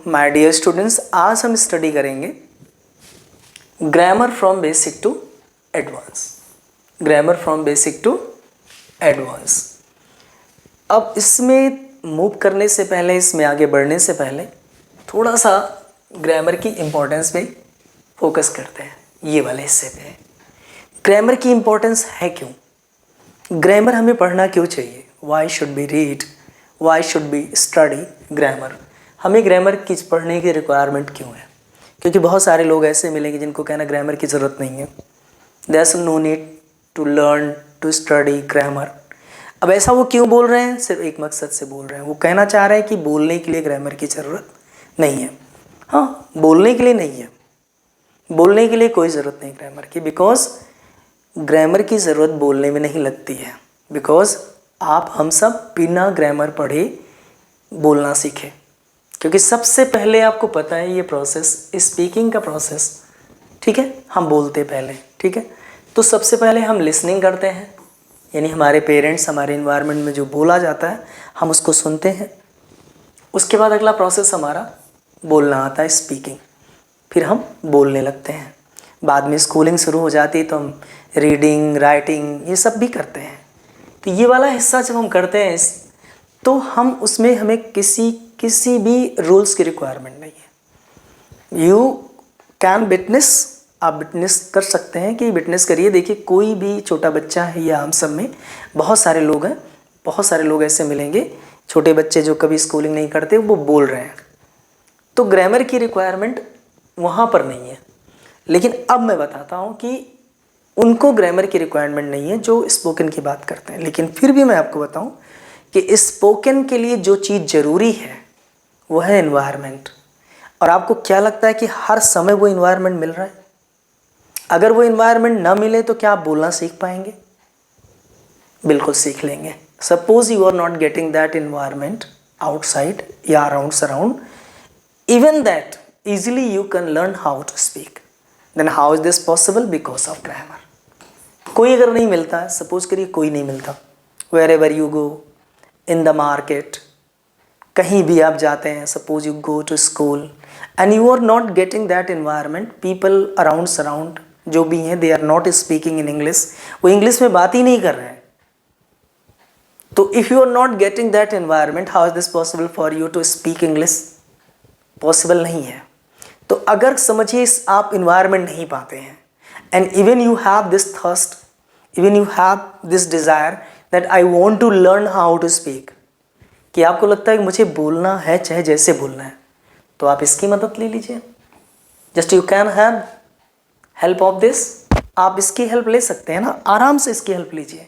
My dear students, आज हम study करेंगे grammar from basic to advance. Grammar from basic to advance. अब इसमें मूव करने से पहले, इसमें आगे बढ़ने से पहले थोड़ा सा ग्रामर की इम्पोर्टेंस पे फोकस करते हैं। ये वाले हिस्से पे ग्रामर की इम्पोर्टेंस है क्यों, ग्रामर हमें पढ़ना क्यों चाहिए, why should be read, why should be study grammar. हमें ग्रामर की पढ़ने की रिक्वायरमेंट क्यों है? क्योंकि बहुत सारे लोग ऐसे मिलेंगे जिनको कहना ग्रामर की ज़रूरत नहीं है, there is no need to learn to study grammar. अब ऐसा वो क्यों बोल रहे हैं? सिर्फ एक मकसद से बोल रहे हैं, वो कहना चाह रहे हैं कि बोलने के लिए ग्रामर की ज़रूरत नहीं है। हाँ, बोलने के लिए नहीं है, बोलने के लिए कोई ज़रूरत नहीं ग्रामर की, बिकॉज ग्रामर की ज़रूरत बोलने में नहीं लगती है। बिकॉज आप हम सब बिना ग्रामर पढ़े बोलना सीखे, क्योंकि सबसे पहले आपको पता है ये प्रोसेस स्पीकिंग का प्रोसेस, ठीक है, हम बोलते पहले, ठीक है, तो सबसे पहले हम लिसनिंग करते हैं, यानी हमारे पेरेंट्स, हमारे इन्वायरमेंट में जो बोला जाता है हम उसको सुनते हैं। उसके बाद अगला प्रोसेस हमारा बोलना आता है, स्पीकिंग, फिर हम बोलने लगते हैं। बाद में स्कूलिंग शुरू हो जाती है तो हम रीडिंग, राइटिंग ये सब भी करते हैं। तो ये वाला हिस्सा जब हम करते हैं तो हम उसमें हमें किसी भी रूल्स की रिक्वायरमेंट नहीं है। यू कैन विटनेस, आप विटनेस कर सकते हैं कि विटनेस करिए। देखिए, कोई भी छोटा बच्चा है या हम सब में बहुत सारे लोग हैं, बहुत सारे लोग ऐसे मिलेंगे छोटे बच्चे जो कभी स्कूलिंग नहीं करते, वो बोल रहे हैं, तो ग्रामर की रिक्वायरमेंट वहाँ पर नहीं है। लेकिन अब मैं बताता हूँ कि उनको ग्रामर की रिक्वायरमेंट नहीं है जो स्पोकन की बात करते हैं। लेकिन फिर भी मैं आपको बताऊँ कि स्पोकन के लिए जो चीज़ ज़रूरी है वो है इन्वायरमेंट। और आपको क्या लगता है कि हर समय वो इन्वायरमेंट मिल रहा है? अगर वो इन्वायरमेंट ना मिले तो क्या आप बोलना सीख पाएंगे? बिल्कुल सीख लेंगे। Suppose you are not getting that environment outside या around surround, even that easily you can learn how to speak. Then how is this possible? Because of grammar. कोई अगर नहीं मिलता है, सपोज करिए कोई नहीं मिलता, wherever you go in the market, कहीं भी आप जाते हैं, suppose you go to school and you are not getting that environment, people around surround जो भी हैं they are not speaking in English, वो इंग्लिश में बात ही नहीं कर रहे हैं। तो if you are not getting that environment, how is this possible for you to speak English? Possible नहीं है। तो अगर समझिए आप इन्वायरमेंट नहीं पाते हैं, and even you have this thirst, even you have this desire that I want to learn how to speak, कि आपको लगता है कि मुझे बोलना है चाहे जैसे बोलना है, तो आप इसकी मदद ले लीजिए। Just you can have help of this, आप इसकी हेल्प ले सकते हैं ना, आराम से इसकी हेल्प लीजिए।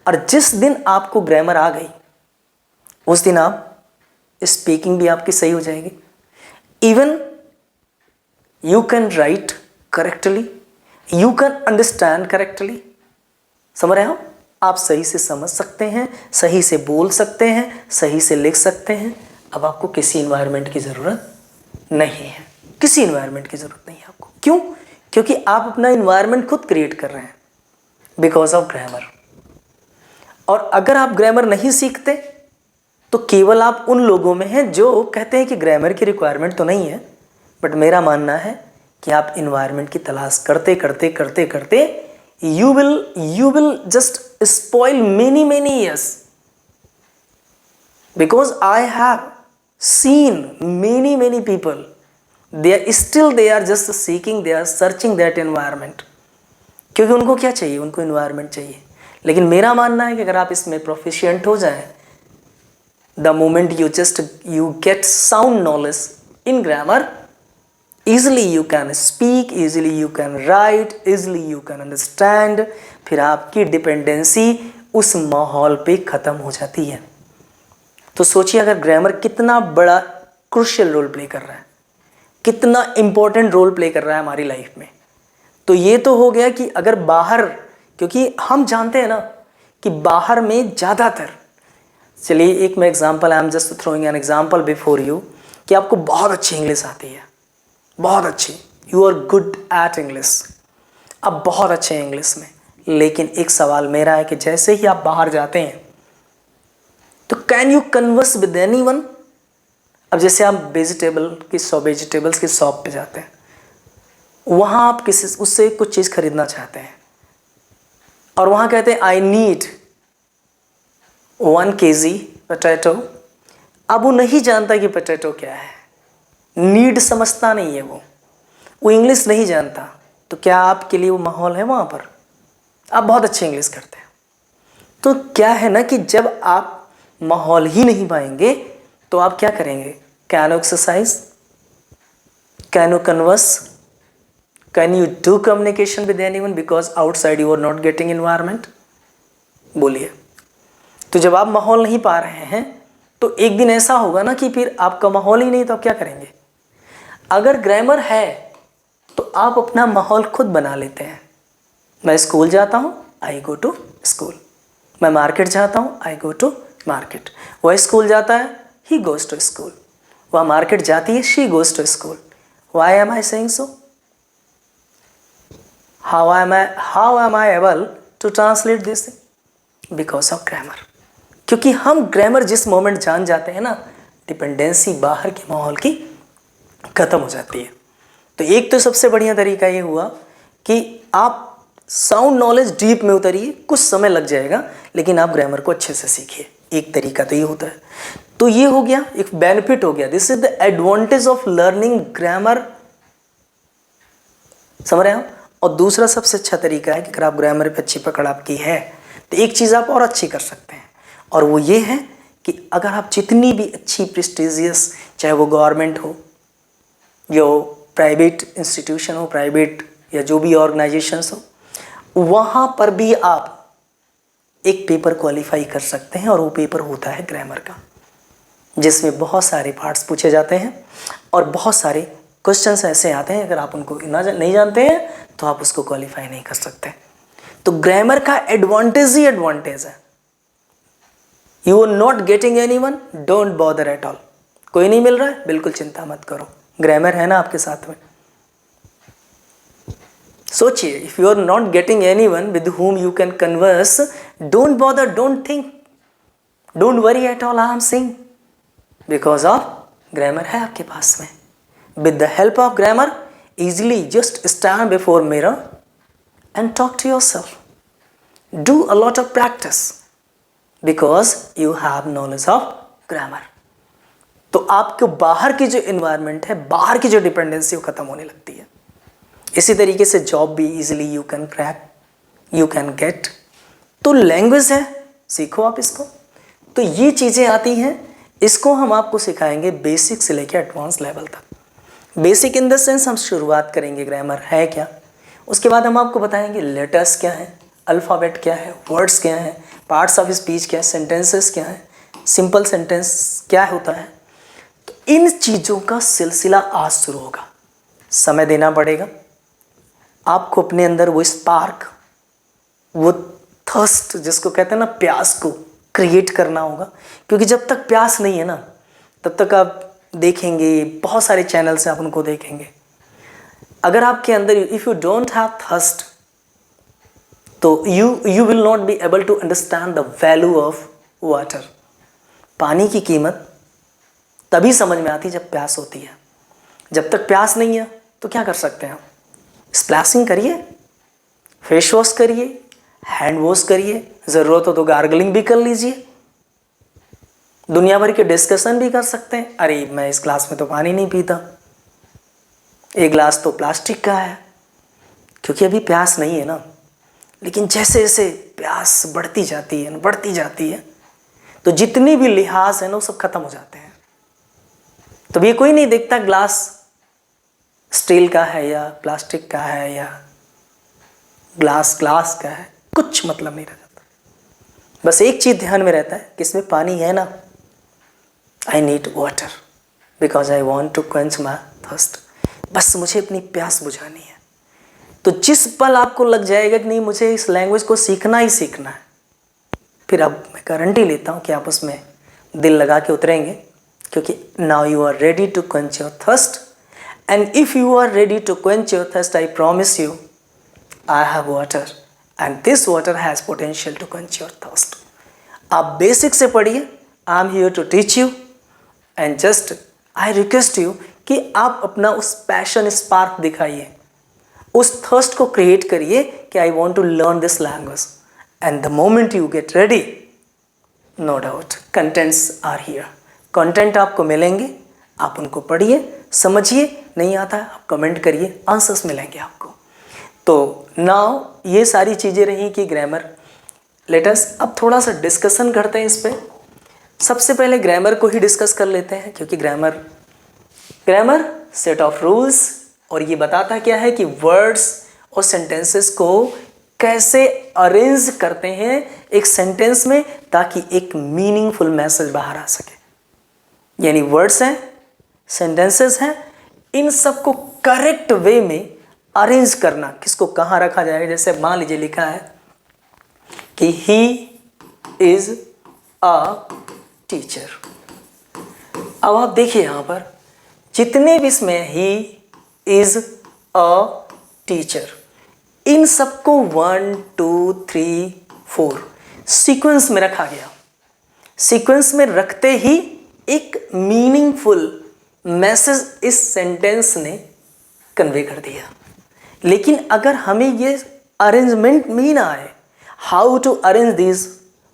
और जिस दिन आपको ग्रामर आ गई उस दिन आप स्पीकिंग भी आपकी सही हो जाएगी। Even you can write correctly, you can understand correctly। समझ रहे हो? आप सही से समझ सकते हैं, सही से बोल सकते हैं, सही से लिख सकते हैं। अब आपको किसी इन्वायरमेंट की ज़रूरत नहीं है, किसी इन्वायरमेंट की ज़रूरत नहीं है आपको। क्यों? क्योंकि आप अपना इन्वायरमेंट खुद क्रिएट कर रहे हैं, बिकॉज ऑफ ग्रामर। और अगर आप ग्रामर नहीं सीखते तो केवल आप उन लोगों में हैं जो कहते हैं कि ग्रामर की रिक्वायरमेंट तो नहीं है, बट मेरा मानना है कि आप इन्वायरमेंट की तलाश करते करते करते करते you will just spoil many years, because I have seen many people, they are just seeking, they are searching that environment. क्योंकि उनको क्या चाहिए? उनको इन्वायरमेंट चाहिए। लेकिन मेरा मानना है कि अगर आप इसमें प्रोफिशिएंट हो जाएं, the moment you gate sound knowledge in grammar, easily you can speak, easily you can write, easily you can understand, फिर आपकी डिपेंडेंसी उस माहौल पे ख़त्म हो जाती है। तो सोचिए अगर ग्रामर कितना बड़ा क्रूशियल रोल प्ले कर रहा है, कितना इम्पोर्टेंट रोल प्ले कर रहा है हमारी लाइफ में। तो ये तो हो गया कि अगर बाहर, क्योंकि हम जानते हैं ना कि बाहर में ज़्यादातर, चलिए एक मैं example, I am just throwing an example before you, कि आपको बहुत अच्छी इंग्लिश आती है, बहुत अच्छी, you are good at English, आप बहुत अच्छे हैं इंग्लिश में। लेकिन एक सवाल मेरा है कि जैसे ही आप बाहर जाते हैं तो can you converse with anyone? अब जैसे आप वेजिटेबल्स की शॉप पे जाते हैं, वहाँ आप उससे कुछ चीज़ खरीदना चाहते हैं और वहाँ कहते हैं आई नीड 1 kg पोटैटो। अब वो नहीं जानता कि पोटैटो क्या है, नीड समझता नहीं है, वो इंग्लिश नहीं जानता। तो क्या आपके लिए वो माहौल है वहाँ पर? आप बहुत अच्छी इंग्लिश करते हैं। तो क्या है ना कि जब आप माहौल ही नहीं पाएंगे तो आप क्या करेंगे? Can you exercise, can you converse, can you do communication with anyone because outside you are not getting environment? बोलिए। तो जब आप माहौल नहीं पा रहे हैं तो एक दिन ऐसा होगा ना कि फिर आपका माहौल ही नहीं, तो आप क्या करेंगे? अगर ग्रामर है तो आप अपना माहौल खुद बना लेते हैं। मैं स्कूल जाता हूँ, आई गो टू स्कूल। मैं मार्केट जाता हूँ, आई गो टू मार्केट। वह स्कूल जाता है, ही गोज टू स्कूल। वह मार्केट जाती है, she goes to school. Why am I saying so? How am I able to translate this? Because of grammar. क्योंकि हम ग्रामर जिस मोमेंट जान जाते हैं ना, डिपेंडेंसी बाहर के माहौल की खत्म हो जाती है। तो एक तो सबसे बढ़िया तरीका ये हुआ कि आप साउंड नॉलेज डीप में उतरिए, कुछ समय लग जाएगा लेकिन आप ग्रामर को अच्छे से सीखिए। एक तरीका तो ये होता है। तो ये हो गया, एक बेनिफिट हो गया। This is the advantage of learning grammar. समझ रहे हैं आप? और दूसरा सबसे अच्छा तरीका है कि अगर आप ग्रामर पे अच्छी पकड़ आपकी है तो एक चीज़ आप और अच्छी कर सकते हैं, और वो ये है कि अगर आप जितनी भी अच्छी प्रेस्टिजियस, चाहे वो गवर्नमेंट हो, जो प्राइवेट इंस्टीट्यूशन हो, प्राइवेट या जो भी ऑर्गेनाइजेशंस हो, वहाँ पर भी आप एक पेपर क्वालिफाई कर सकते हैं। और वो पेपर होता है ग्रामर का, जिसमें बहुत सारे पार्ट्स पूछे जाते हैं और बहुत सारे क्वेश्चंस ऐसे आते हैं, अगर आप उनको नहीं जानते हैं तो आप उसको क्वालिफाई नहीं कर सकते। तो ग्रामर का एडवांटेज ही एडवांटेज है। You are not getting anyone, don't bother at all. कोई नहीं मिल रहा है, बिल्कुल चिंता मत करो, ग्रामर है ना आपके साथ में। सोचिए, if you are not getting anyone with whom you can converse, don't bother, don't think, don't worry at all, I am saying, because of grammar है आपके पास में। With the help of grammar, easily just stand before mirror and talk to yourself. Do a lot of practice because you have knowledge of grammar. तो आपको बाहर की जो environment है, बाहर की जो डिपेंडेंसी, वो खत्म होने लगती है। इसी तरीके से जॉब भी easily you can crack, you can get. तो लैंग्वेज है, सीखो आप इसको। तो ये चीज़ें आती हैं, इसको हम आपको सिखाएंगे बेसिक से लेकर एडवांस लेवल तक। बेसिक इन द सेंस हम शुरुआत करेंगे ग्रामर है क्या, उसके बाद हम आपको बताएंगे लेटर्स क्या है, अल्फ़ाबेट क्या है, वर्ड्स क्या है, पार्ट्स ऑफ स्पीच क्या है, सेंटेंसेस क्या है, सिंपल सेंटेंस क्या होता है। तो इन चीज़ों का सिलसिला आज शुरू होगा। समय देना पड़ेगा आपको, अपने अंदर वो स्पार्क, वो थर्स्ट जिसको कहते हैं ना, प्यास को क्रिएट करना होगा। क्योंकि जब तक प्यास नहीं है ना, तब तक आप देखेंगे बहुत सारे चैनल से आप उनको देखेंगे। अगर आपके अंदर if you don't have thirst, तो you will not be able to understand the value of water. पानी की कीमत तभी समझ में आती जब प्यास होती है। जब तक प्यास नहीं है तो क्या कर सकते हैं आप? स्प्लैशिंग करिए, फेस वॉश करिए, हैंड वॉश करिए, ज़रूरत हो तो गार्गलिंग भी कर लीजिए, दुनिया भर के डिस्कशन भी कर सकते हैं। अरे मैं इस ग्लास में तो पानी नहीं पीता, एक ग्लास तो प्लास्टिक का है, क्योंकि अभी प्यास नहीं है ना। लेकिन जैसे जैसे प्यास बढ़ती जाती है तो जितनी भी लिहाज है ना, वो सब खत्म हो जाते हैं। तो ये कोई नहीं देखता ग्लास स्टील का है या प्लास्टिक का है या ग्लास का है, कुछ मतलब नहीं रह जाता। बस एक चीज़ ध्यान में रहता है कि इसमें पानी है ना, I need water because I want to quench my thirst. बस मुझे अपनी प्यास बुझानी है। तो जिस पल आपको लग जाएगा कि नहीं मुझे इस लैंग्वेज को सीखना ही सीखना है, फिर अब मैं गारंटी लेता हूँ कि आप उसमें दिल लगा के उतरेंगे। क्योंकि now you are ready to quench your thirst, and if you are ready to quench your thirst, I promise you I have water and this water has potential to quench your thirst. आप basic से पढ़िए, I am here to teach you, and just I request you कि आप अपना उस passion spark दिखाइए, उस thirst को क्रिएट करिए कि I want to learn this language. And the moment you get ready, no doubt contents are here. Content आपको मिलेंगे, आप उनको पढ़िए, समझिए, नहीं आता है आप कमेंट करिए, आंसर्स मिलेंगे आपको। तो नाउ ये सारी चीज़ें रही कि ग्रामर। लेटस अब थोड़ा सा डिस्कशन करते हैं इस पर। सबसे पहले ग्रामर को ही डिस्कस कर लेते हैं, क्योंकि ग्रामर सेट ऑफ रूल्स, और ये बताता क्या है कि वर्ड्स और सेंटेंसेस को कैसे अरेंज करते हैं एक सेंटेंस में, ताकि एक मीनिंगफुल मैसेज बाहर आ सके। यानी वर्ड्स हैं, सेंटेंसेस हैं, इन सबको करेक्ट वे में अरेंज करना, किसको कहाँ रखा जाएगा। जैसे मान लीजिए लिखा है कि ही इज अ टीचर। अब आप देखिए यहाँ पर जितने भी इसमें ही इज अ टीचर, इन सबको 1 2 3 4 सीक्वेंस में रखा गया। सीक्वेंस में रखते ही एक मीनिंगफुल मैसेज इस सेंटेंस ने कन्वे कर दिया। लेकिन अगर हमें ये अरेंजमेंट में ना आए, how to arrange these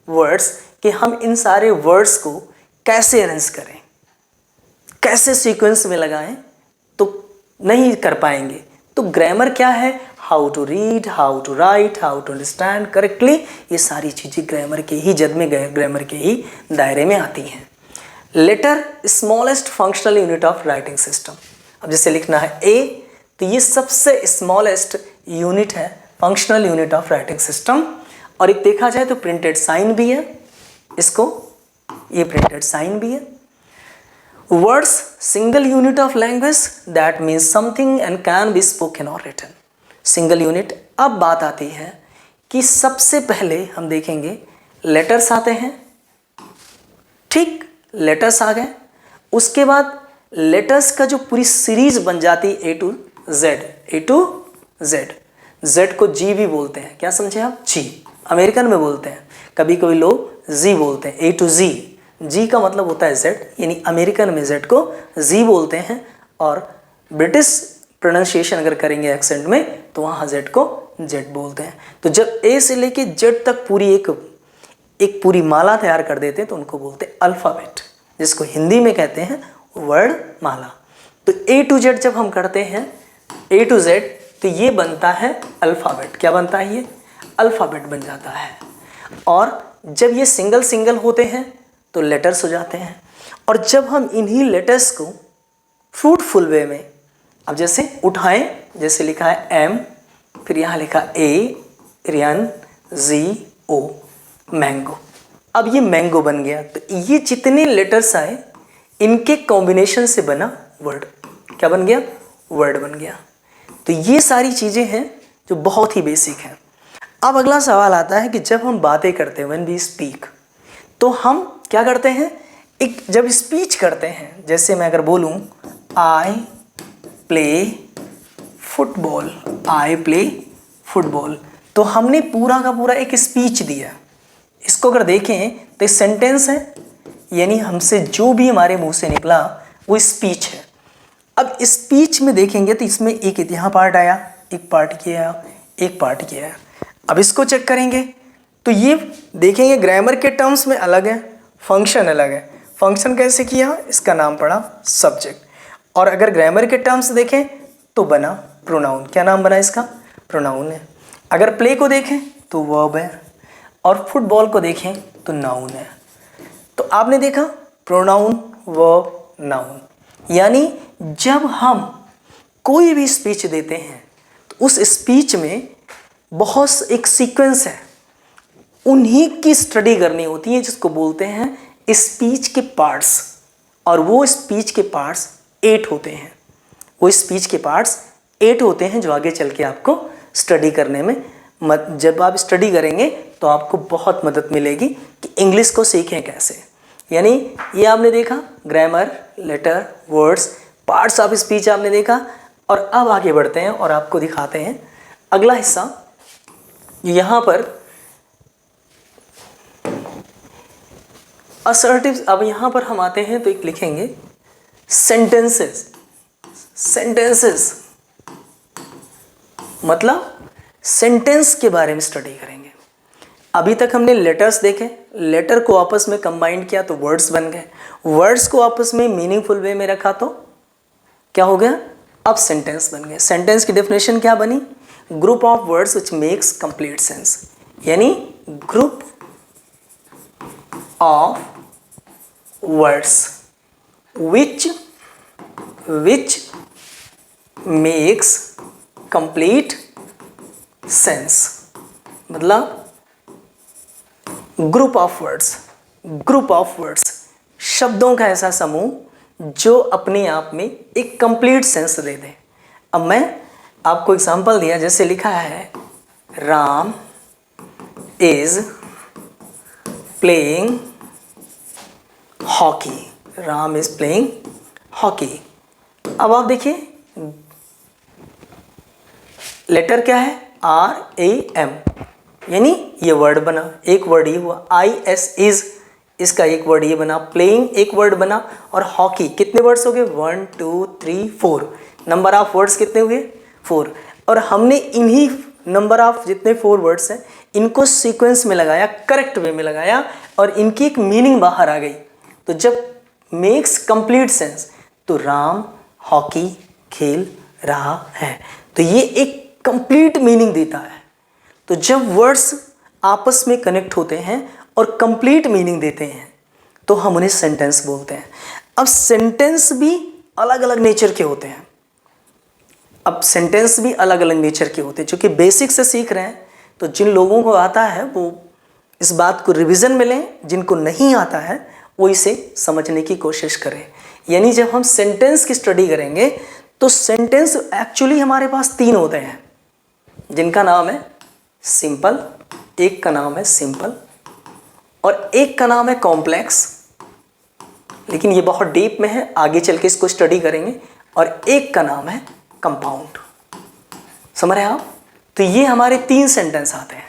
words, कि हम इन सारे वर्ड्स को कैसे अरेंज करें, कैसे सीक्वेंस में लगाएं, तो नहीं कर पाएंगे। तो ग्रामर क्या है, how to read, how to write, how to understand correctly, ये सारी चीज़ें ग्रामर के ही जद में गए, ग्रामर के ही दायरे में आती हैं। Letter smallest functional unit of writing system. अब जैसे लिखना है ए, तो ये सबसे स्मॉलेस्ट यूनिट है, functional unit of writing system. और एक देखा जाए तो प्रिंटेड साइन भी है, इसको ये प्रिंटेड साइन भी है। Words single unit of language, that means something and can be spoken और रिटन। Single unit. अब बात आती है कि सबसे पहले हम देखेंगे लेटर्स आते हैं, ठीक, लेटर्स आ गए। उसके बाद लेटर्स का जो पूरी सीरीज बन जाती है A to Z, A to Z। Z को G भी बोलते हैं, क्या समझे आप, G अमेरिकन में बोलते हैं, कभी कभी लोग Z बोलते हैं, A to Z। G का मतलब होता है Z, यानी अमेरिकन में Z को Z बोलते हैं, और ब्रिटिश प्रोनाउंसिएशन अगर करेंगे एक्सेंट में तो वहाँ Z को Z बोलते हैं। तो जब A से लेके Z तक पूरी एक पूरी माला तैयार कर देते हैं तो उनको बोलते हैं अल्फ़ाबेट, जिसको हिंदी में कहते हैं वर्ड माला। तो A to Z जब हम करते हैं, A to Z, तो ये बनता है अल्फ़ाबेट। क्या बनता है, ये अल्फ़ाबेट बन जाता है। और जब ये सिंगल सिंगल होते हैं तो लेटर्स हो जाते हैं। और जब हम इन्हीं लेटर्स को फ्रूटफुल वे में, अब जैसे उठाएं, जैसे लिखा है M, फिर यहाँ लिखा A, rayon, Z, O, mango. अब ये मैंगो बन गया। तो ये जितने लेटर्स आए इनके कॉम्बिनेशन से बना वर्ड। क्या बन गया, वर्ड बन गया। तो ये सारी चीज़ें हैं जो बहुत ही बेसिक हैं। अब अगला सवाल आता है कि जब हम बातें करते हैं, व्हेन वी स्पीक, तो हम क्या करते हैं, एक जब स्पीच करते हैं, जैसे मैं अगर बोलूँ I play football, I play football, तो हमने पूरा का पूरा एक स्पीच दिया। इसको अगर देखें तो एक सेंटेंस है, यानी हमसे जो भी हमारे मुंह से निकला वो स्पीच है। अब स्पीच में देखेंगे तो इसमें एक यहाँ पार्ट आया, एक पार्ट किया, एक पार्ट किया। अब इसको चेक करेंगे तो ये देखेंगे ग्रामर के टर्म्स में अलग है, फंक्शन अलग है। फंक्शन कैसे किया, इसका नाम पड़ा सब्जेक्ट। और अगर ग्रामर के टर्म्स देखें तो बना प्रोनाउन। क्या नाम बना इसका, प्रोनाउन है। अगर प्ले को देखें तो वर्ब है, और फुटबॉल को देखें तो नाउन है। तो आपने देखा प्रोनाउन, वर्ब, नाउन। यानी जब हम कोई भी स्पीच देते हैं तो उस स्पीच में बहुत एक सीक्वेंस है, उन्हीं की स्टडी करनी होती है, जिसको बोलते हैं स्पीच के पार्ट्स। और वो स्पीच के पार्ट्स 8 होते हैं। वो स्पीच के पार्ट्स 8 होते हैं जो आगे चल के आपको स्टडी करने में जब आप स्टडी करेंगे तो आपको बहुत मदद मिलेगी कि इंग्लिश को सीखें कैसे। यानी ये आपने देखा grammar, letter, words, parts of speech आपने देखा। और अब आगे बढ़ते हैं और आपको दिखाते हैं अगला हिस्सा। यहाँ पर असर्टिव, अब यहाँ पर हम आते हैं तो एक लिखेंगे सेंटेंसेस, सेंटेंसेस मतलब सेंटेंस के बारे में स्टडी करेंगे। अभी तक हमने लेटर्स देखे, लेटर को आपस में कंबाइन किया तो वर्ड्स बन गए, वर्ड्स को आपस में मीनिंगफुल वे में रखा तो क्या हो गया, अब सेंटेंस बन गए। सेंटेंस की डेफिनेशन क्या बनी, group of words which makes complete sense, यानी group of words which makes complete sense, मतलब ग्रुप ऑफ वर्ड्स शब्दों का ऐसा समूह जो अपने आप में एक कंप्लीट सेंस दे दे। अब मैं आपको एग्जांपल दिया, जैसे लिखा है Ram is playing hockey, Ram is playing hockey. अब आप देखिए लेटर क्या है, RAM, यानी ये वर्ड बना, एक वर्ड ये हुआ। IS इज, इसका एक वर्ड ये बना, प्लेइंग एक वर्ड बना, और हॉकी कितने वर्ड्स हो गए, 1 2 3 4, नंबर ऑफ वर्ड्स कितने हुए 4। और हमने इन्हीं नंबर ऑफ जितने 4 वर्ड्स हैं इनको सीक्वेंस में लगाया, करेक्ट वे में लगाया, और इनकी एक मीनिंग बाहर आ गई। तो जब मेक्स कंप्लीट सेंस, तो राम हॉकी खेल रहा है, तो ये एक कंप्लीट मीनिंग देता है। तो जब वर्ड्स आपस में कनेक्ट होते हैं और कंप्लीट मीनिंग देते हैं तो हम उन्हें सेंटेंस बोलते हैं। अब सेंटेंस भी अलग अलग नेचर के होते हैं, चूँकि बेसिक से सीख रहे हैं, तो जिन लोगों को आता है वो इस बात को रिवीजन में लें, जिनको नहीं आता है वो इसे समझने की कोशिश करें। यानी जब हम सेंटेंस की स्टडी करेंगे तो सेंटेंस एक्चुअली हमारे पास 3 होते हैं, जिनका नाम है सिंपल, एक का नाम है सिंपल, और एक का नाम है कॉम्प्लेक्स, लेकिन ये बहुत डीप में है, आगे चल के इसको स्टडी करेंगे, और एक का नाम है कंपाउंड। समझ रहे हैं आप? तो ये हमारे 3 सेंटेंस आते हैं,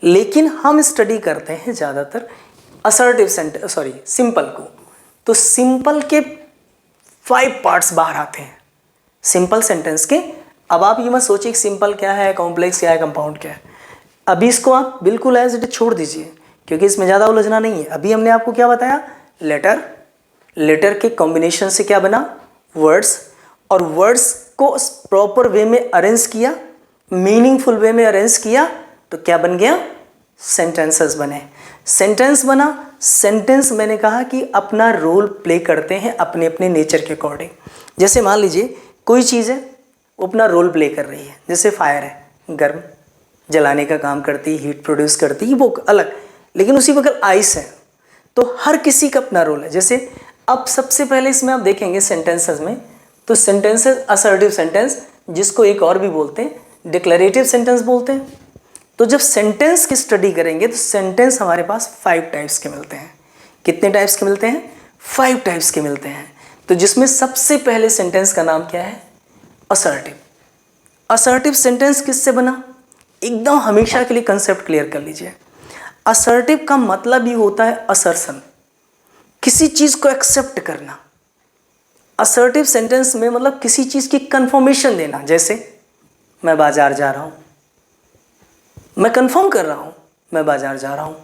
लेकिन हम स्टडी करते हैं ज़्यादातर असर्टिव सेंटेंस, सिंपल को। तो सिंपल के 5 पार्ट्स बाहर आते हैं सिंपल सेंटेंस के। अब आप ये मत सोचिए कि सिंपल क्या है, कॉम्प्लेक्स क्या है, कंपाउंड क्या है। अभी इसको आप बिल्कुल एज इट छोड़ दीजिए, क्योंकि इसमें ज़्यादा उलझना नहीं है। अभी हमने आपको क्या बताया, लेटर के कॉम्बिनेशन से क्या बना, वर्ड्स, और वर्ड्स को प्रॉपर वे में अरेंज किया, मीनिंगफुल वे में अरेंज किया, तो क्या बन गया, सेंटेंसेस बने। सेंटेंस बना, सेंटेंस मैंने कहा कि अपना रोल प्ले करते हैं अपने अपने नेचर के अकॉर्डिंग। जैसे मान लीजिए कोई चीज़ है, वो अपना रोल प्ले कर रही है, जैसे फायर है, गर्म जलाने का काम करती है, हीट प्रोड्यूस करती है, वो अलग, लेकिन उसी वक्त आइस है, तो हर किसी का अपना रोल है। जैसे अब सबसे पहले इसमें आप देखेंगे सेंटेंसेस में, तो सेंटेंसेस असर्टिव सेंटेंस, जिसको एक और भी बोलते हैं डिक्लेरेटिव सेंटेंस बोलते हैं। तो जब सेंटेंस की स्टडी करेंगे तो सेंटेंस हमारे पास 5 टाइप्स के मिलते हैं। कितने टाइप्स के मिलते हैं, 5 टाइप्स के मिलते हैं। तो जिसमें सबसे पहले सेंटेंस का नाम क्या है, असर्टिव। असर्टिव सेंटेंस किससे बना, एकदम हमेशा के लिए कंसेप्ट क्लियर कर लीजिए। असर्टिव का मतलब ही होता है असर्शन, किसी चीज़ को एक्सेप्ट करना। असर्टिव सेंटेंस में मतलब किसी चीज़ की कंफर्मेशन देना। जैसे मैं बाजार जा रहा हूँ, मैं कंफर्म कर रहा हूँ मैं बाजार जा रहा हूँ।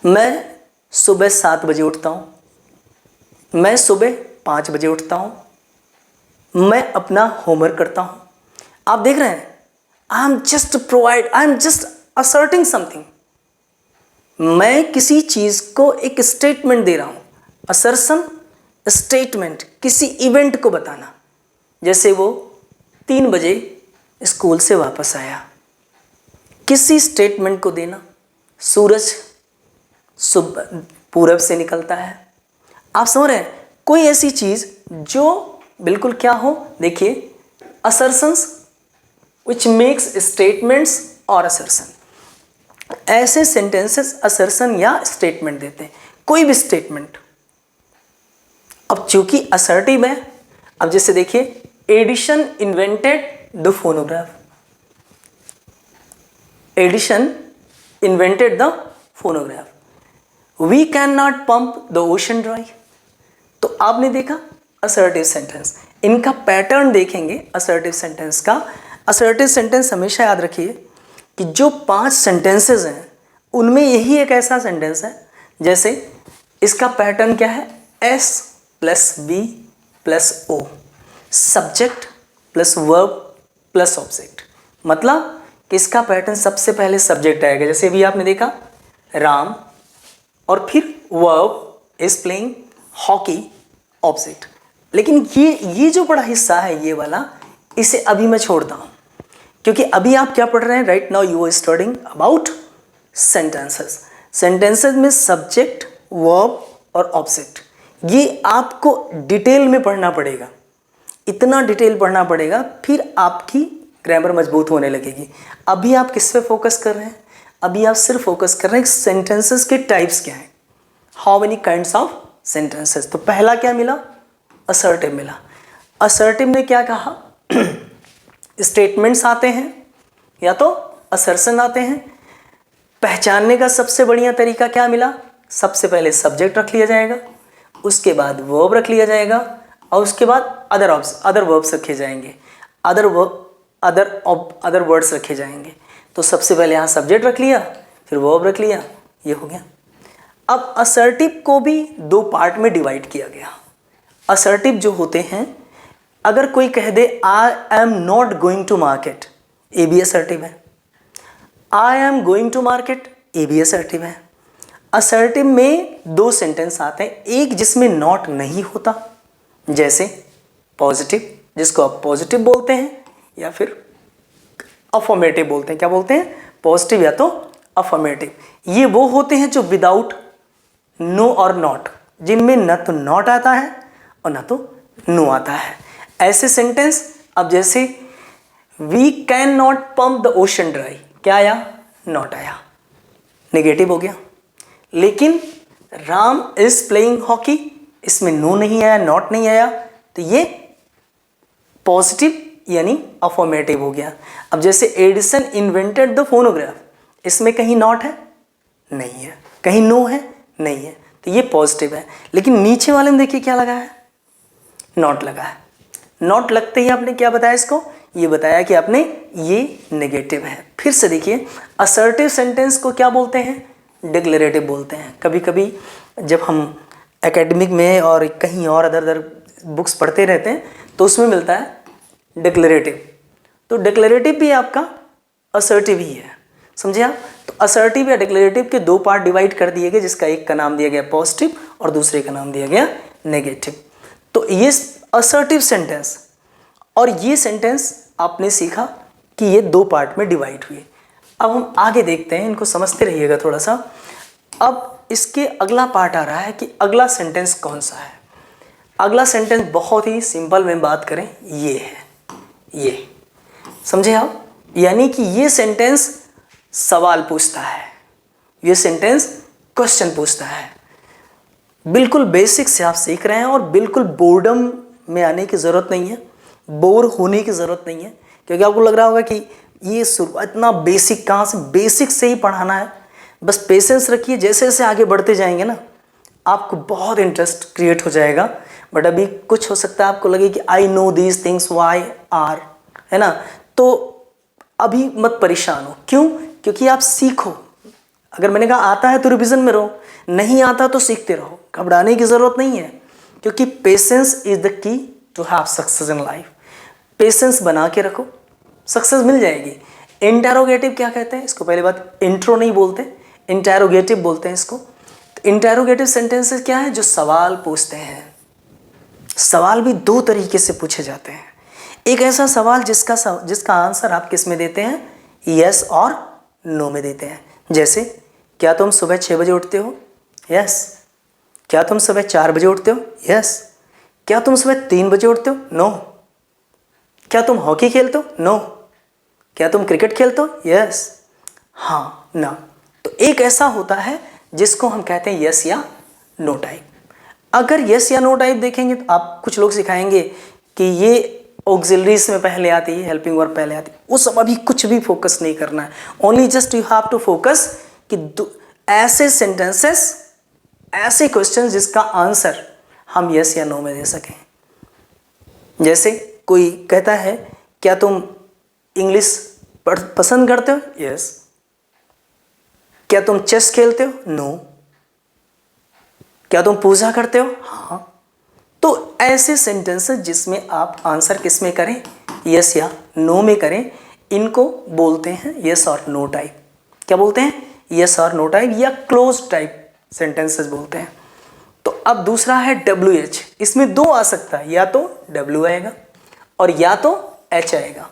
मैं सुबह 7 बजे उठता हूँ, मैं सुबह 5 बजे उठता हूँ, मैं अपना होमवर्क करता हूँ। आप देख रहे हैं, आई एम जस्ट असर्टिंग समथिंग। मैं किसी चीज़ को एक स्टेटमेंट दे रहा हूँ। असर्शन, स्टेटमेंट, किसी इवेंट को बताना। जैसे वो 3 बजे स्कूल से वापस आया, किसी स्टेटमेंट को देना। सूरज सुबह पूरब से निकलता है। आप समझ रहे हैं, कोई ऐसी चीज़ जो बिल्कुल क्या हो, देखिए असर्शंस विच मेक्स स्टेटमेंट्स और असर्शन, ऐसे सेंटेंसेस असर्शन या स्टेटमेंट देते हैं, कोई भी स्टेटमेंट। अब चूंकि असर्टिव है, अब जैसे देखिए Edison invented the phonograph, Edison invented the phonograph. We can not pump the ocean dry. तो आपने देखा असर्टिव सेंटेंस। इनका पैटर्न देखेंगे असर्टिव सेंटेंस का। असर्टिव सेंटेंस हमेशा याद रखिए कि जो 5 सेंटेंसेस हैं उनमें यही एक ऐसा सेंटेंस है, जैसे इसका पैटर्न क्या है, S plus B plus O, subject plus verb plus object. मतलब कि इसका पैटर्न सबसे पहले सब्जेक्ट आएगा, जैसे अभी आपने देखा राम, और फिर verb is playing hockey, object. लेकिन ये जो बड़ा हिस्सा है ये वाला, इसे अभी मैं छोड़ता हूँ, क्योंकि अभी आप क्या पढ़ रहे हैं, right now you are studying about sentences. Sentences में सब्जेक्ट, वर्ब और ऑब्जेक्ट, ये आपको डिटेल में पढ़ना पड़ेगा, इतना डिटेल पढ़ना पड़ेगा, फिर आपकी ग्रामर मजबूत होने लगेगी। अभी आप किस पे फोकस कर रहे हैं, अभी आप सिर्फ फोकस कर रहे हैं सेंटेंसेस के टाइप्स क्या हैं, how many kinds of sentences. तो पहला क्या मिला, असर्टिव मिला। असर्टिव ने क्या कहा, स्टेटमेंट्स आते हैं या तो असर्शन आते हैं। पहचानने का सबसे बढ़िया तरीका क्या मिला, सबसे पहले सब्जेक्ट रख लिया जाएगा, उसके बाद वर्ब रख लिया जाएगा, और उसके बाद अदर वर्ब्स रखे जाएंगे, अदर वर्ड्स रखे जाएंगे। तो सबसे पहले यहाँ सब्जेक्ट रख लिया, फिर वर्ब रख लिया, ये हो गया। अब असर्टिव को भी 2 पार्ट में डिवाइड किया गया। असर्टिव जो होते हैं, अगर कोई कह दे I am not going to market, ये भी असर्टिव है। I am going to market, ये भी असर्टिव है। असर्टिव में 2 सेंटेंस आते हैं, एक जिसमें नॉट नहीं होता, जैसे पॉजिटिव, जिसको आप पॉजिटिव बोलते हैं, या फिर अफर्मेटिव बोलते हैं। क्या बोलते हैं, पॉजिटिव या तो अफर्मेटिव। ये वो होते हैं जो विदाउट नो और नॉट, जिनमें न तो नॉट आता है और न तो नो आता है। ऐसे सेंटेंस, अब जैसे we can not pump the ocean dry, क्या आया, नॉट आया, नेगेटिव हो गया। लेकिन राम इज प्लेइंग हॉकी, इसमें नो नहीं आया, नॉट नहीं आया, तो ये पॉजिटिव यानी अफर्मेटिव हो गया। अब जैसे एडिसन इन्वेंटेड द फोनोग्राफ, इसमें कहीं नॉट है, नहीं है, कहीं नो है, नहीं है, तो ये पॉजिटिव है। लेकिन नीचे वाले में देखिए क्या लगा है, नॉट लगा है। नॉट लगते ही आपने क्या बताया इसको, ये बताया कि आपने ये नेगेटिव है। फिर से देखिए, असर्टिव सेंटेंस को क्या बोलते हैं, डिक्लेरेटिव बोलते हैं। कभी कभी जब हम एकेडमिक में और कहीं और अदर बुक्स पढ़ते रहते हैं तो उसमें मिलता है डिक्लेरेटिव, तो डिक्लेरेटिव भी आपका असर्टिव ही है, समझे आप। तो असर्टिव या डिक्लेरेटिव के 2 पार्ट डिवाइड कर दिए गए, जिसका एक का नाम दिया गया पॉजिटिव और दूसरे का नाम दिया गया नेगेटिव। तो ये असर्टिव सेंटेंस और ये सेंटेंस आपने सीखा कि ये 2 पार्ट में डिवाइड हुए। अब हम आगे देखते हैं, इनको समझते रहिएगा थोड़ा सा। अब इसके अगला पार्ट आ रहा है कि अगला सेंटेंस कौन सा है। अगला सेंटेंस बहुत ही सिंपल में बात करें, ये है, ये समझे आप, यानी कि ये सेंटेंस सवाल पूछता है, ये सेंटेंस क्वेश्चन पूछता है। बिल्कुल बेसिक से आप सीख रहे हैं और बिल्कुल बोर्डम में आने की ज़रूरत नहीं है, बोर होने की ज़रूरत नहीं है, क्योंकि आपको लग रहा होगा कि ये इतना बेसिक कहाँ से, बेसिक से ही पढ़ाना है। बस पेशेंस रखिए, जैसे जैसे आगे बढ़ते जाएंगे ना आपको बहुत इंटरेस्ट क्रिएट हो जाएगा। बट अभी कुछ हो सकता है आपको लगे कि I know these things why are, है ना, तो अभी मत परेशान हो। क्यों, क्योंकि आप सीखो। अगर मैंने कहा आता है तो रिवीजन में रहो, नहीं आता तो सीखते रहो, घबराने की ज़रूरत नहीं है, क्योंकि patience is the key to have success in life. Patience बना के रखो, सक्सेस मिल जाएगी। इंटेरोगेटिव क्या कहते हैं इसको, पहले बात, इंट्रो नहीं बोलते, इंटेरोगेटिव बोलते हैं इसको। तो इंटेरोगेटिव सेंटेंसेस क्या है, जो सवाल पूछते हैं। सवाल भी 2 तरीके से पूछे जाते हैं। एक ऐसा सवाल जिसका आंसर आप किस में देते हैं, यस और नो में देते हैं। जैसे, क्या तुम सुबह 6 बजे उठते हो, यस। क्या तुम सुबह 4 बजे उठते हो, यस। क्या तुम सुबह 3 बजे उठते हो, नो। क्या तुम हॉकी खेलते हो, नो। क्या तुम क्रिकेट खेलते हो, यस, हाँ, ना। तो एक ऐसा होता है जिसको हम कहते हैं यस या नो टाइप। अगर यस या नो टाइप देखेंगे तो आप कुछ लोग सिखाएंगे कि ये ऑक्सिलरीज में पहले आती है, हेल्पिंग वर्ब पहले आती है, वो सब अभी कुछ भी फोकस नहीं करना है। Only just you have to focus कि ऐसे सेंटेंसेस, ऐसे क्वेश्चन जिसका आंसर हम यस या नो में दे सकें। जैसे कोई कहता है क्या तुम इंग्लिश पसंद करते हो? यस। क्या तुम चेस खेलते हो? नो। क्या तुम पूजा करते हो? हाँ। तो ऐसे सेंटेंसेस जिसमें आप आंसर किस में करें, यस या नो में करें, इनको बोलते हैं यस और नो टाइप। क्या बोलते हैं? यस और नो टाइप या क्लोज टाइप सेंटेंसेस बोलते हैं। तो अब दूसरा है WH। इसमें दो आ सकता है, या तो W आएगा और या तो H आएगा।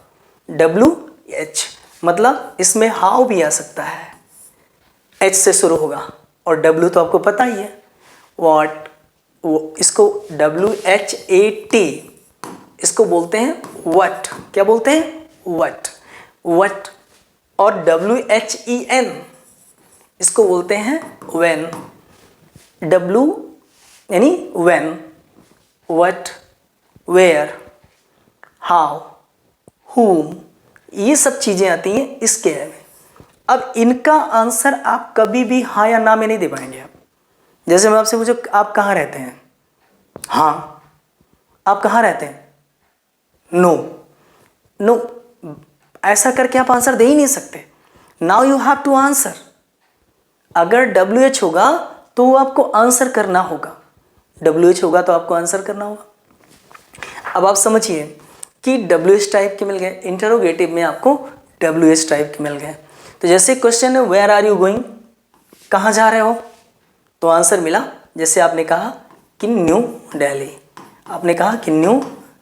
WH मतलब इसमें हाउ भी आ सकता है, H से शुरू होगा, और W तो आपको पता ही है व्हाट, वो इसको WHAT इसको बोलते हैं व्हाट। क्या बोलते हैं? व्हाट। व्हाट। और WHEN इसको बोलते हैं व्हेन। W यानी when, what, where, how, whom, ये सब चीजें आती हैं इसके में। अब इनका आंसर आप कभी भी हाँ या ना में नहीं दे पाएंगे। आप जैसे मैं आपसे पूछूं आप कहाँ रहते हैं? हाँ। आप कहाँ रहते हैं? नो। नो ऐसा करके आप आंसर दे ही नहीं सकते। Now you have to answer. अगर WH होगा तो वो आपको आंसर करना होगा। WH होगा तो आपको आंसर करना होगा। अब आप समझिए कि WH टाइप के मिल गए, इंटरोगेटिव में आपको WH टाइप के मिल गए। तो जैसे क्वेश्चन है वेयर आर यू गोइंग, कहाँ जा रहे हो, तो आंसर मिला जैसे आपने कहा कि न्यू दिल्ली। आपने कहा कि न्यू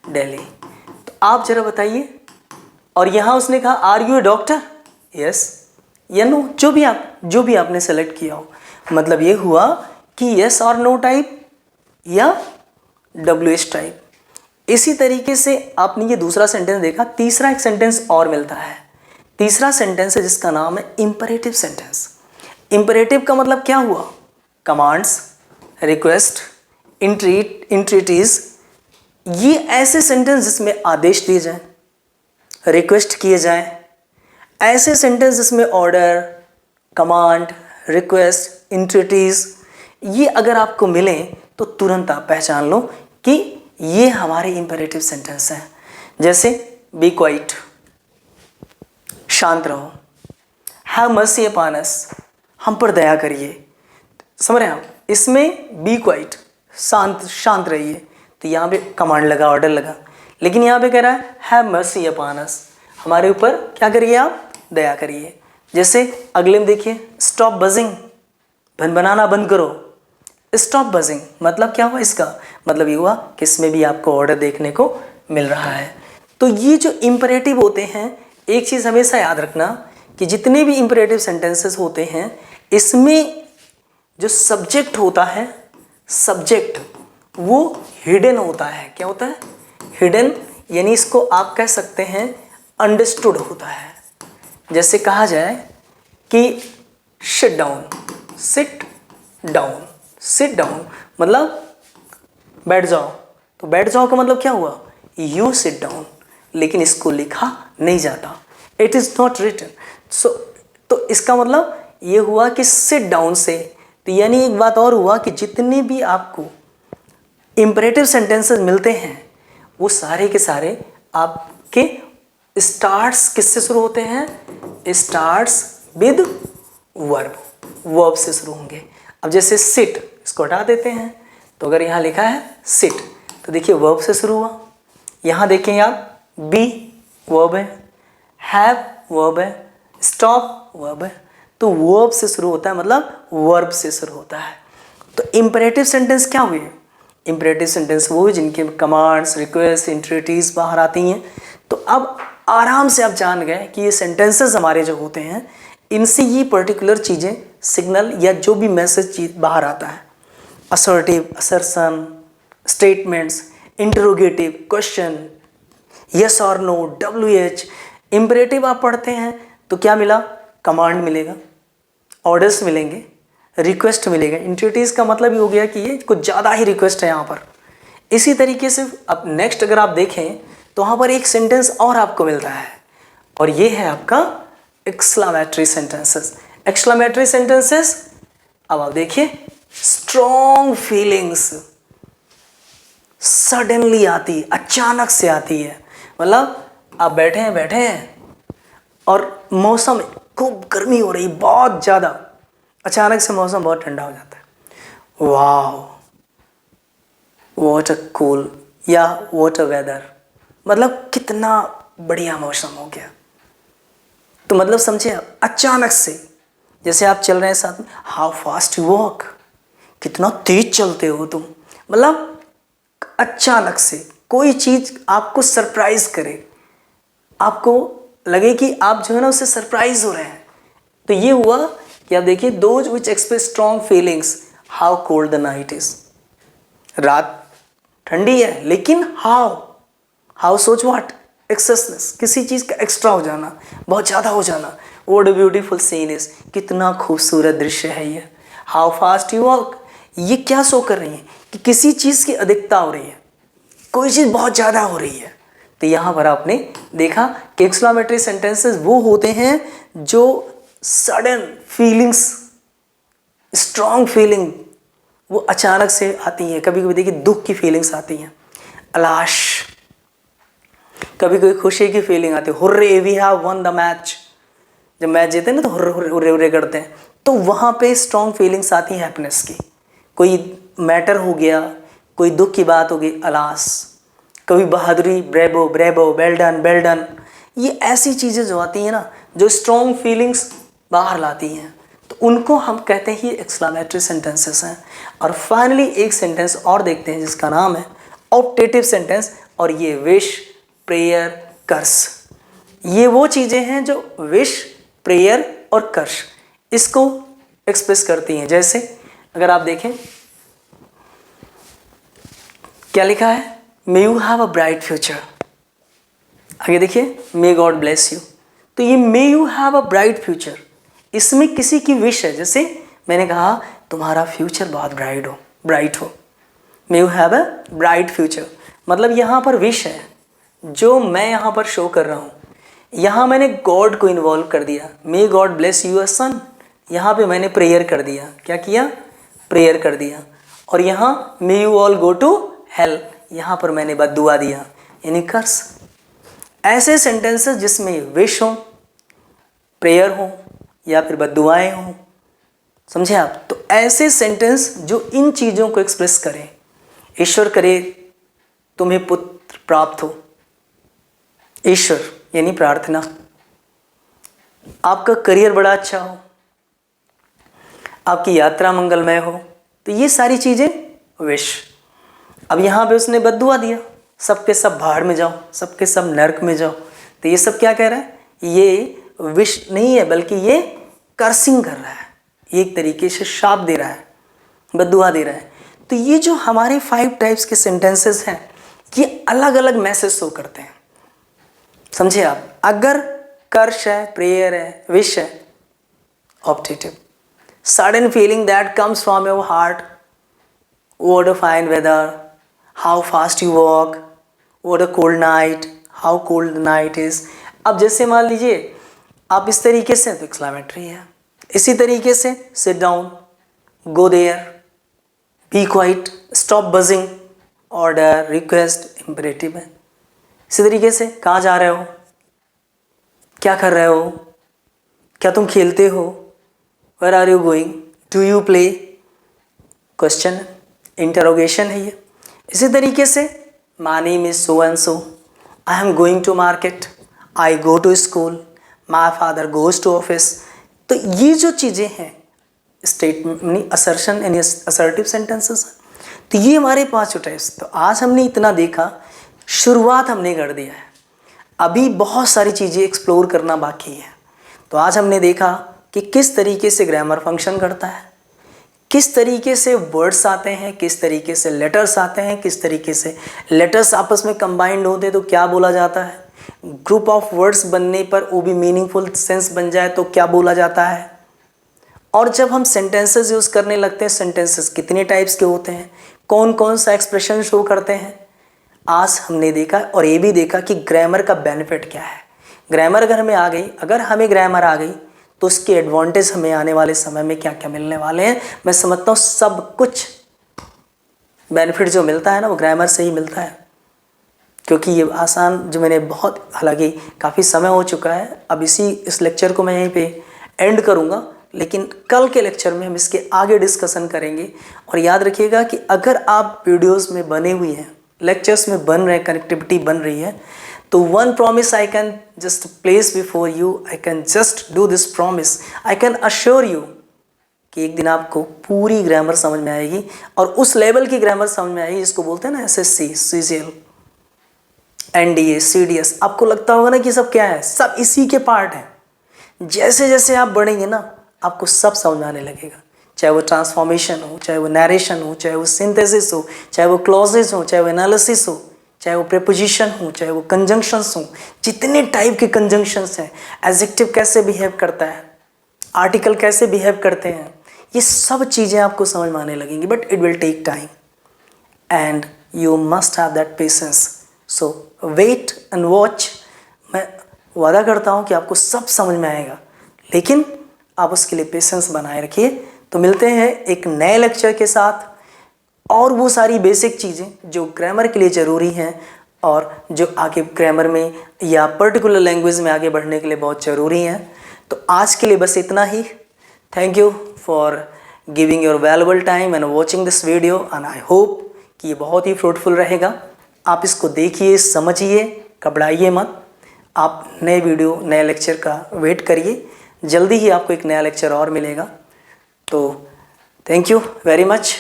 दिल्ली। तो आप जरा बताइए, और यहाँ उसने कहा are you a doctor, yes या नो, जो भी आपने सेलेक्ट किया हो। मतलब ये हुआ कि यस और नो टाइप या WH टाइप। इसी तरीके से आपने ये दूसरा सेंटेंस देखा। तीसरा एक सेंटेंस और मिलता है। तीसरा सेंटेंस है जिसका नाम है इंपरेटिव सेंटेंस। इंपरेटिव का मतलब क्या हुआ? कमांड्स, रिक्वेस्ट, इंट्रीटीज, ये ऐसे सेंटेंस जिसमें आदेश दिए जाएं, रिक्वेस्ट किए जाएं। ऐसे सेंटेंस जिसमें ऑर्डर, कमांड, रिक्वेस्ट, इंट्रीटीज, ये अगर आपको मिले तो तुरंत आप पहचान लो कि ये हमारे इंपरेटिव सेंटेंस हैं। जैसे बी क्वाइट, शांत रहो, हैव मर्सी अपॉन अस, हम पर दया करिए। समझ रहे हैं आप? इसमें बी क्वाइट, शांत रहिए, तो यहाँ पे कमांड लगा, ऑर्डर लगा। लेकिन यहाँ पे कह रहा है हैव मर्सी अपॉन अस, हमारे ऊपर क्या करिए आप? दया करिए। जैसे अगले में देखिए स्टॉप बजिंग, बनाना बंद करो। स्टॉप बजिंग मतलब क्या हुआ? इसका मतलब ये हुआ कि इसमें भी आपको ऑर्डर देखने को मिल रहा है। तो ये जो इंपरेटिव होते हैं, एक चीज़ हमेशा याद रखना कि जितने भी इंपरेटिव सेंटेंसेस होते हैं इसमें जो सब्जेक्ट होता है, सब्जेक्ट वो हिडन होता है। क्या होता है? हिडन, यानी इसको आप कह सकते हैं अंडरस्टूड होता है। जैसे कहा जाए कि sit down, sit down, sit down मतलब बैठ जाओ। तो बैठ जाओ का मतलब क्या हुआ? यू सिट डाउन, लेकिन इसको लिखा नहीं जाता, इट इज़ नॉट रिटन। सो तो इसका मतलब ये हुआ कि सिट डाउन से, तो यानी एक बात और हुआ कि जितने भी आपको इंपरेटिव सेंटेंसेस मिलते हैं वो सारे के सारे आपके स्टार्ट्स किससे शुरू होते हैं? स्टार्ट्स विद वर्ब, वर्ब से शुरू होंगे। अब जैसे सिट, इसको हटा देते हैं, तो अगर यहाँ लिखा है सिट तो देखिए वर्ब से शुरू हुआ। यहाँ देखें आप बी वर्ब है, हैव वर्ब है, स्टॉप वर्ब है, तो वर्ब से शुरू होता है, मतलब वर्ब से शुरू होता है। तो इंपरेटिव सेंटेंस क्या हुए? इंपरेटिव सेंटेंस वो जिनके कमांड्स, रिक्वेस्ट, इंट्रीटीज बाहर आती हैं। तो अब आराम से आप जान गए कि ये सेंटेंसेस हमारे जो होते हैं इनसे ये पर्टिकुलर चीज़ें, सिग्नल या जो भी मैसेज चीज बाहर आता है, assertive, assertion, statements, interrogative, question, yes और नो, WH। इंपरेटिव आप पढ़ते हैं तो क्या मिला? कमांड मिलेगा, ऑर्डर्स मिलेंगे, रिक्वेस्ट मिलेगा। इंट्रीटीज का मतलब ये हो गया कि ये कुछ ज़्यादा ही रिक्वेस्ट है यहाँ पर। इसी तरीके से अब नेक्स्ट अगर आप देखें तो वहाँ पर एक सेंटेंस और आपको मिलता है, और ये है आपका एक्सक्लामेटरी सेंटेंसेस। एक्सक्लामेटरी सेंटेंसेस, अब आप देखिए स्ट्रॉन्ग फीलिंग्स, सडनली आती है, अचानक से आती है। मतलब आप बैठे हैं और मौसम खूब गर्मी हो रही, बहुत ज़्यादा, अचानक से मौसम बहुत ठंडा हो जाता है। वाह, व्हाट अ कूल, या व्हाट अ वेदर, मतलब कितना बढ़िया मौसम हो गया। तो मतलब समझे आप, अचानक से जैसे आप चल रहे हैं साथ में, हाउ फास्ट यू वॉक, कितना तेज चलते हो तुम। मतलब अचानक से कोई चीज़ आपको सरप्राइज करे, आपको लगे कि आप जो है ना उससे सरप्राइज हो रहे हैं। तो ये हुआ कि आप देखिए, those which express strong feelings, how cold the night is, रात ठंडी है लेकिन हाउ सोच व्हाट, एक्सेसनेस, किसी चीज़ का एक्स्ट्रा हो जाना, बहुत ज़्यादा हो जाना। What a beautiful scene is, कितना खूबसूरत दृश्य है ये। हाउ फास्ट यू वॉक, ये क्या शो कर रही है कि किसी चीज़ की अधिकता हो रही है, कोई चीज़ बहुत ज़्यादा हो रही है। तो यहाँ पर आपने देखा कि एक्सक्लामेटरी सेंटेंसेस वो होते हैं जो सडन फीलिंग्स, स्ट्रॉन्ग फीलिंग वो अचानक से आती हैं। कभी कभी देखिए दुख की फीलिंग्स आती हैं, अलाश, कभी कोई खुशी की फीलिंग आती है, hurray we have won the match, जब मैच जीते ना तो हुर्रे हुर्रे हुर्रे हुर्रे करते हैं, तो वहाँ पे स्ट्रॉन्ग फीलिंग्स आती हैं हैप्पीनेस की। कोई मैटर हो गया, कोई दुख की बात हो गई, अलास, कभी बहादुरी, bravo bravo, well done well done, ये ऐसी चीज़ें जो आती हैं ना जो स्ट्रॉन्ग फीलिंग्स बाहर लाती हैं, तो उनको हम कहते हैं एक्सक्लामेटरी सेंटेंसेस हैं। और फाइनली एक सेंटेंस और देखते हैं जिसका नाम है ऑप्टेटिव सेंटेंस, और ये विश, प्रेयर, कर्स, ये वो चीज़ें हैं जो विश, प्रेयर और कर्स इसको एक्सप्रेस करती हैं। जैसे अगर आप देखें क्या लिखा है, may you have a bright future, आगे देखिए मे गॉड ब्लेस यू। तो ये may you have a bright future, इसमें किसी की विश है, जैसे मैंने कहा तुम्हारा फ्यूचर बहुत ब्राइट हो, may you have a bright future, मतलब यहाँ पर विश है जो मैं यहाँ पर शो कर रहा हूँ। यहाँ मैंने गॉड को इन्वॉल्व कर दिया, may God bless you a son, यहाँ पे मैंने प्रेयर कर दिया, क्या किया, प्रेयर कर दिया। और यहाँ may you all go to hell, यहाँ पर मैंने बद्दुआ दिया, यानी कर्स। ऐसे सेंटेंसेस जिसमें विश हो, प्रेयर हो या फिर बद्दुआएं हो, समझे आप, तो ऐसे सेंटेंस जो इन चीज़ों को एक्सप्रेस करें, ईश्वर करे तुम्हें पुत्र प्राप्त हो, ईश्वर यानी प्रार्थना, आपका करियर बड़ा अच्छा हो, आपकी यात्रा मंगलमय हो, तो ये सारी चीज़ें विश। अब यहाँ पे उसने बद्दुआ दिया, सबके सब भाड़ में जाओ, सबके सब नरक में जाओ, तो ये सब क्या कह रहा है, ये विश नहीं है बल्कि ये कर्सिंग कर रहा है, एक तरीके से शाप दे रहा है, बद्दुआ दे रहा है। तो ये जो हमारे 5 टाइप्स के सेंटेंसेस हैं ये अलग अलग मैसेज शो करते हैं, समझे आप। अगर कर्ष है, प्रेयर है, विश है, optative, sudden feeling that comes from your heart, what a fine weather, how fast you walk, what a cold night, how cold the night is. अब जैसे मान लीजिए आप इस तरीके से, तो एक्सक्लामेटरी है। इसी तरीके से sit down, go there, be quiet, stop buzzing, order, request, imperative है। इसी तरीके से कहाँ जा रहे हो, क्या कर रहे हो, क्या तुम खेलते हो, where are you going, do you play, question, interrogation है ये। इसी तरीके से my name is so and so, I am going to market, I go to school, my father goes to office. तो ये जो चीज़ें हैं स्टेटमेंट, असर्शन यानी असर्टिव सेंटेंसेस, तो ये हमारे 5 टाइप्स। तो आज हमने इतना देखा, शुरुआत हमने कर दिया है, अभी बहुत सारी चीज़ें एक्सप्लोर करना बाकी है। तो आज हमने देखा कि किस तरीके से ग्रामर फंक्शन करता है, किस तरीके से वर्ड्स आते हैं, किस तरीके से लेटर्स आते हैं, किस तरीके से लेटर्स आपस में कंबाइंड होते हैं तो क्या बोला जाता है, ग्रुप ऑफ वर्ड्स बनने पर वो भी मीनिंगफुल सेंस बन जाए तो क्या बोला जाता है, और जब हम सेंटेंसेस यूज़ करने लगते हैं सेंटेंसेस कितने टाइप्स के होते हैं, कौन कौन सा एक्सप्रेशन शो करते हैं, आज हमने देखा। और ये भी देखा कि ग्रामर का बेनिफिट क्या है। ग्रामर अगर हमें आ गई, अगर हमें ग्रामर आ गई तो उसके एडवांटेज हमें आने वाले समय में क्या क्या मिलने वाले हैं। मैं समझता हूँ सब कुछ बेनिफिट जो मिलता है ना वो ग्रामर से ही मिलता है, क्योंकि ये आसान जो मैंने बहुत, हालांकि काफ़ी समय हो चुका है, अब इस लेक्चर को मैं यहीं पे एंड करूँगा, लेकिन कल के लेक्चर में हम इसके आगे डिस्कशन करेंगे। और याद रखिएगा कि अगर आप वीडियोस में बने हुए हैं, लेक्चर्स में बन रहे हैं, कनेक्टिविटी बन रही है, तो one promise I can just place before you, I can just do this promise, I can assure you कि एक दिन आपको पूरी ग्रामर समझ में आएगी, और उस लेवल की ग्रामर समझ में आएगी जिसको बोलते हैं ना SSC, CGL, NDA, CDS। आपको लगता होगा ना कि सब क्या है, सब इसी के पार्ट हैं। जैसे जैसे आप बढ़ेंगे ना आपको सब समझ में आने लगेगा, चाहे वो ट्रांसफॉर्मेशन हो, चाहे वो नरेशन हो, चाहे वो सिंथेसिस हो, चाहे वो क्लॉजेस हो, चाहे वो एनालिसिस हो, चाहे वो प्रीपोजिशन हो, चाहे वो कंजंक्शंस हो। जितने टाइप के कंजंक्शंस हैं, एडजेक्टिव कैसे बिहेव करता है, आर्टिकल कैसे बिहेव करते हैं, ये सब चीज़ें आपको समझ में आने लगेंगी, but it will take time and you must have that patience. So wait and watch. मैं वादा करता हूँ कि आपको सब समझ में आएगा, लेकिन आप उसके लिए पेशेंस बनाए रखिए। तो मिलते हैं एक नए लेक्चर के साथ, और वो सारी बेसिक चीज़ें जो ग्रामर के लिए ज़रूरी हैं और जो आगे ग्रामर में या पर्टिकुलर लैंग्वेज में आगे बढ़ने के लिए बहुत ज़रूरी हैं। तो आज के लिए बस इतना ही। Thank you for giving your valuable time and watching this video, and I hope कि ये बहुत ही फ्रूटफुल रहेगा। आप इसको देखिए, समझिए, घबराइए मत। आप नए वीडियो, नए लेक्चर का वेट करिए, जल्दी ही आपको एक नया लेक्चर और मिलेगा। तो थैंक यू वेरी मच।